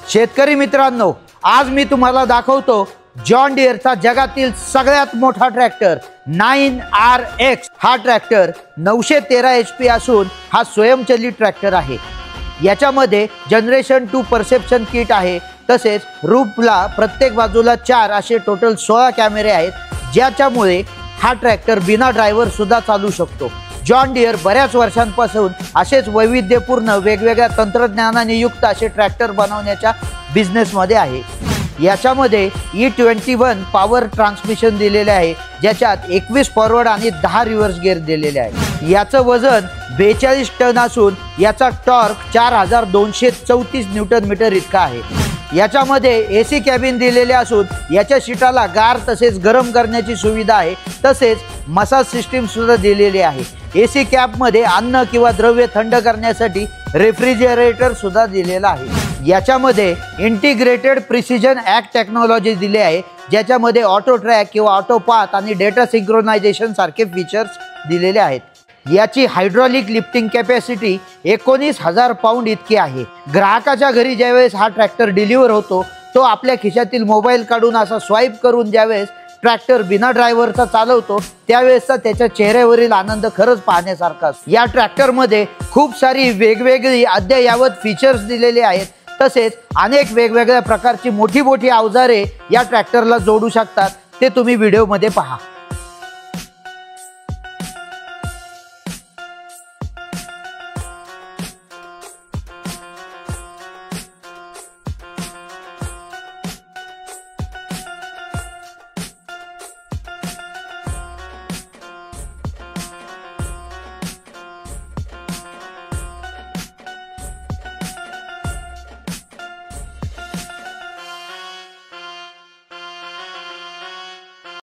शेतकरी मित्रांनो, आज मी तुम्हाला दाखवतो जॉन डियरचा जगातील सगळ्यात मोठा ट्रॅक्टर 9RX। हा ट्रॅक्टर 913 HP असून हा स्वयंचलित ट्रॅक्टर आहे। याच्यामध्ये जनरेशन 2 परसेप्शन किट आहे। तसेच रूफला प्रत्येक बाजूला 4 असे टोटल 16 कॅमेरे आहेत, ज्याच्यामुळे हा ट्रॅक्टर बिना ड्रायव्हर सुद्धा चालू शकतो। जॉन डियर बऱ्याच वर्षांपासून असेच वैविध्यपूर्ण वेगवेगळ्या तंत्रज्ञानाने युक्त असे ट्रॅक्टर बनवण्याच्या बिझनेसमध्ये आहे। याच्यामध्ये E21 पॉवर ट्रान्समिशन दिलेले आहे, ज्याच्यात 21 फॉरवर्ड आणि 10 रिव्हर्स गिअर दिलेले आहे। याचं वजन 42 टन असून याचा टॉर्क 4234 न्यूटन मीटर इतका आहे। याच्यामध्ये AC कॅबिन दिलेले असून याच्या सीटाला गार तसेच गरम करण्याची सुविधा आहे। तसेच मसाज सिस्टीम सुद्धा दिलेली आहे। AC कॅबमध्ये अन्न किंवा द्रव्य थंड करण्यासाठी रेफ्रिजरेटर सुद्धा दिलेला आहे। याच्यामध्ये इंटिग्रेटेड प्रिसिजन ॲक्ट टेक्नॉलॉजी दिली आहे, ज्याच्यामध्ये ऑटो ट्रॅक किंवा ऑटो पाथ आणि डेटा सिंक्रोनायझेशन सारखे फीचर्स दिलेले आहेत। याची हायड्रॉलिक लिफ्टिंग कॅपॅसिटी 19,000 पाउंड इतकी आहे। ग्राहकाच्या घरी ज्यावेळेस हा ट्रॅक्टर डिलिव्हर होतो, तो आपल्या खिशातील मोबाईल काढून असा स्वाईप करून ज्यावेळेस ट्रॅक्टर बिना ड्रायव्हरचा चालवतो, त्यावेळेसचा त्याच्या चेहऱ्यावरील आनंद खरंच पाहण्यासारखा असतो। या ट्रॅक्टरमध्ये खूप सारी वेगवेगळी अद्ययावत फीचर्स दिलेले आहेत। तसेच अनेक वेगवेगळ्या प्रकारची मोठी मोठी अवजारे या ट्रॅक्टरला जोडू शकतात, ते तुम्ही व्हिडिओमध्ये पहा।